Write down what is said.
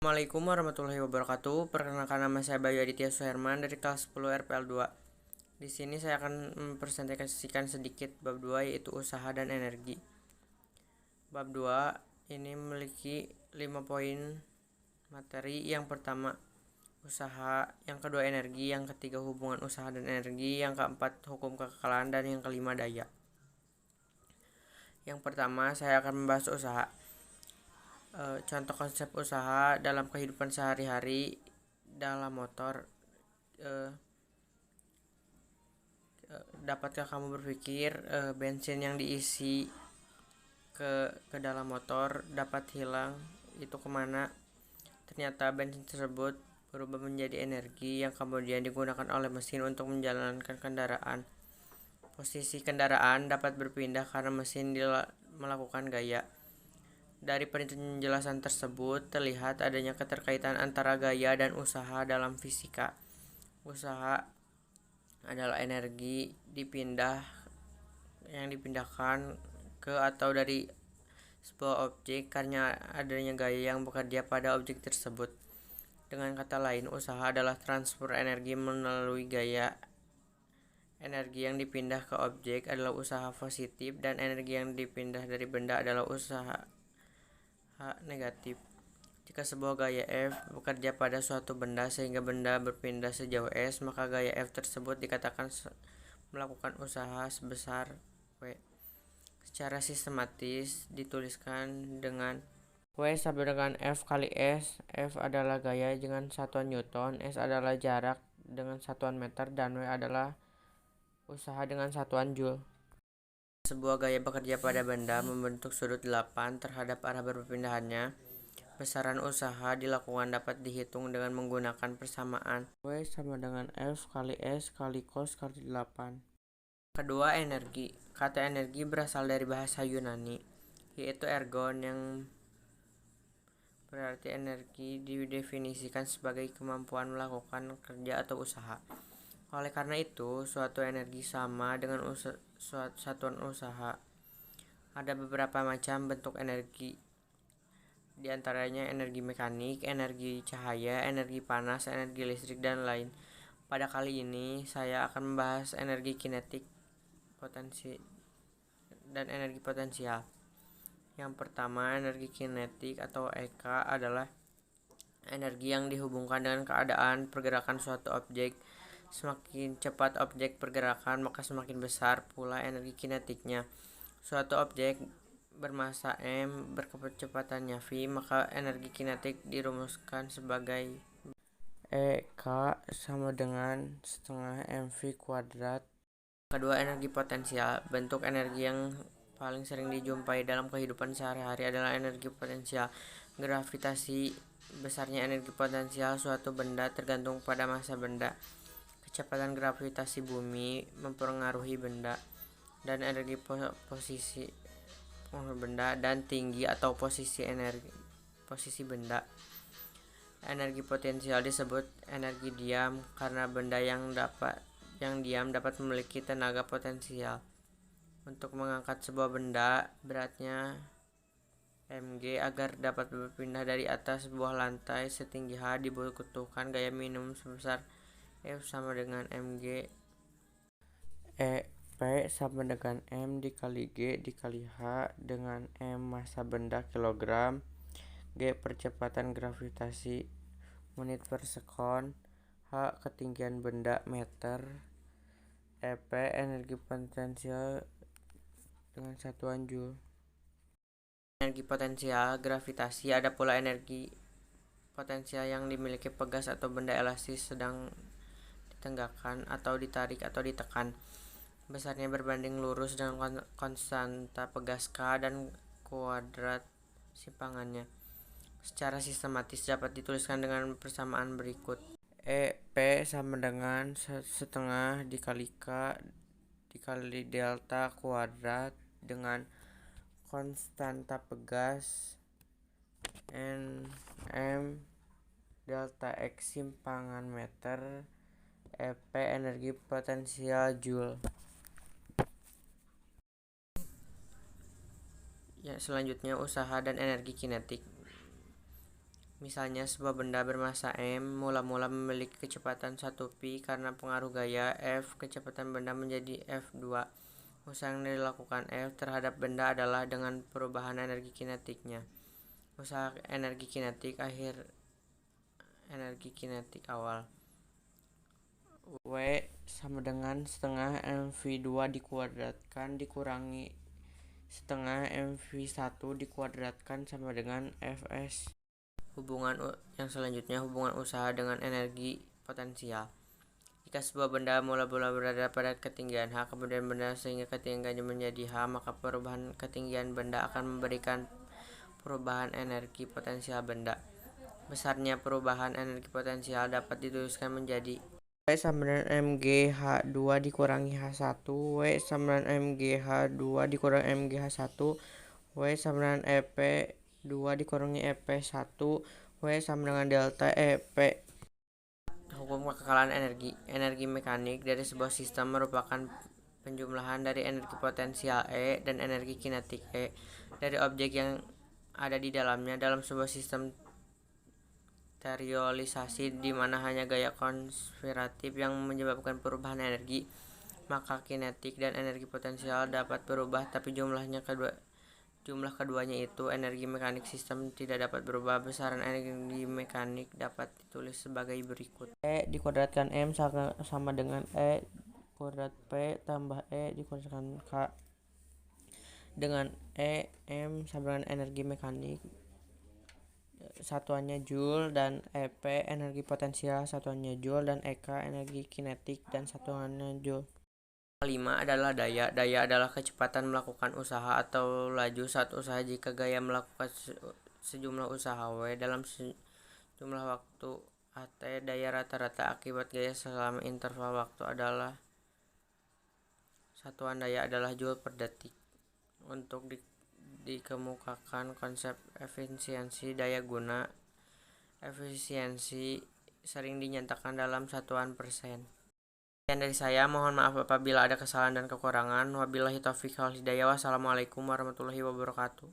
Assalamualaikum warahmatullahi wabarakatuh. Perkenalkan, nama saya Bayu Aditya Suherman dari kelas 10 RPL 2. Di sini saya akan mempresentasikan sedikit bab 2, yaitu usaha dan energi. Bab 2 ini memiliki 5 poin materi. Yang pertama, usaha; yang kedua, energi; yang ketiga, hubungan usaha dan energi; yang keempat, hukum kekekalan; dan yang kelima, daya. Yang pertama, saya akan membahas usaha. Contoh konsep usaha dalam kehidupan sehari-hari dalam motor. Dapatkah kamu berpikir bensin yang diisi ke dalam motor dapat hilang, itu kemana? Ternyata bensin tersebut berubah menjadi energi yang kemudian digunakan oleh mesin untuk menjalankan kendaraan. Posisi kendaraan dapat berpindah karena mesin melakukan gaya. Dari penjelasan tersebut terlihat adanya keterkaitan antara gaya dan usaha dalam fisika. Usaha adalah energi yang dipindahkan ke atau dari sebuah objek karena adanya gaya yang bekerja pada objek tersebut. Dengan kata lain, usaha adalah transfer energi melalui gaya. Energi yang dipindah ke objek adalah usaha positif, dan energi yang dipindah dari benda adalah usaha negatif. Jika sebuah gaya F bekerja pada suatu benda sehingga benda berpindah sejauh S, maka gaya F tersebut dikatakan melakukan usaha sebesar W. Secara sistematis dituliskan dengan W sama dengan F kali S. F adalah gaya dengan satuan Newton, S adalah jarak dengan satuan meter, dan W adalah usaha dengan satuan Joule. Sebuah gaya bekerja pada benda membentuk sudut 8 terhadap arah berpindahannya. Besaran usaha dilakukan dapat dihitung dengan menggunakan persamaan W sama dengan F kali S kali cos kali 8. Kedua, energi. Kata energi berasal dari bahasa Yunani, yaitu ergon, yang berarti energi. Didefinisikan sebagai kemampuan melakukan kerja atau usaha. Oleh karena itu, suatu energi sama dengan satuan usaha. Ada beberapa macam bentuk energi, di antaranya energi mekanik, energi cahaya, energi panas, energi listrik, dan lain. Pada kali ini saya akan membahas energi kinetik, potensi, dan energi potensial. Yang pertama, energi kinetik atau EK adalah energi yang dihubungkan dengan keadaan pergerakan suatu objek. Semakin cepat objek pergerakan, maka semakin besar pula energi kinetiknya. Suatu objek bermassa m berkecepatannya v, maka energi kinetik dirumuskan sebagai EK sama dengan setengah mv kuadrat. Kedua, energi potensial. Bentuk energi yang paling sering dijumpai dalam kehidupan sehari-hari adalah energi potensial. Gravitasi. Besarnya energi potensial suatu benda tergantung pada massa benda. Kecepatan gravitasi bumi mempengaruhi benda dan energi posisi benda, dan tinggi atau posisi benda. Energi potensial disebut energi diam karena benda yang diam dapat memiliki tenaga potensial. Untuk mengangkat sebuah benda beratnya mg agar dapat berpindah dari atas sebuah lantai setinggi h, dibutuhkan gaya minimum sebesar F sama dengan mg. P sama dengan M dikali G dikali H dengan M massa benda kilogram, G percepatan gravitasi menit per sekon, H ketinggian benda meter, EP energi potensial dengan satuan Joule. Energi potensial gravitasi. Ada pula energi potensial yang dimiliki pegas atau benda elastis sedang ditenggakkan atau ditarik atau ditekan. Besarnya berbanding lurus dengan konstanta pegas K dan kuadrat simpangannya. Secara sistematis dapat dituliskan dengan persamaan berikut. P sama dengan setengah dikali K dikali delta kuadrat dengan konstanta pegas Nm delta X simpangan meter. EP energi potensial Joule. Ya, selanjutnya usaha dan energi kinetik. Misalnya sebuah benda bermassa m mula-mula memiliki kecepatan 1 pi karena pengaruh gaya F, kecepatan benda menjadi F2. Usaha yang dilakukan F terhadap benda adalah dengan perubahan energi kinetiknya. Usaha energi kinetik awal W sama dengan setengah mv2 dikuadratkan dikurangi setengah mv1 dikuadratkan sama dengan Fs. Hubungan yang selanjutnya, hubungan usaha dengan energi potensial. Jika sebuah benda mula-mula berada pada ketinggian H, kemudian benda sehingga ketinggiannya menjadi H, maka perubahan ketinggian benda akan memberikan perubahan energi potensial benda. Besarnya perubahan energi potensial dapat dituliskan menjadi W sama dengan mgh2 dikurangi h1, W sama dengan mgh2 dikurangi mgh1, W sama dengan ep2 dikurangi ep1, W sama dengan delta ep. Hukum kekekalan energi. Energi mekanik dari sebuah sistem merupakan penjumlahan dari energi potensial E dan energi kinetik E dari objek yang ada di dalamnya. Dalam sebuah sistem terialisasi di mana hanya gaya konservatif yang menyebabkan perubahan energi, maka kinetik dan energi potensial dapat berubah, tapi jumlah keduanya itu energi mekanik sistem tidak dapat berubah. Besaran energi mekanik dapat ditulis sebagai berikut. E dikuadratkan M sama dengan E kuadrat P tambah E dikuadratkan K, dengan E M sama dengan energi mekanik satuannya Joule dan EP energi potensial satuannya Joule dan EK energi kinetik dan satuannya Joule. Kelima adalah daya. Daya adalah kecepatan melakukan usaha atau laju saat usaha jika gaya melakukan sejumlah usaha W dalam sejumlah waktu AT. Daya rata-rata akibat gaya selama interval waktu adalah satuan daya adalah Joule per detik. Untuk dikemukakan konsep efisiensi daya guna, efisiensi sering dinyatakan dalam satuan persen. Sekian dari saya, mohon maaf apabila ada kesalahan dan kekurangan. Wabillahi taufiq wal hidayah. Wassalamualaikum warahmatullahi wabarakatuh.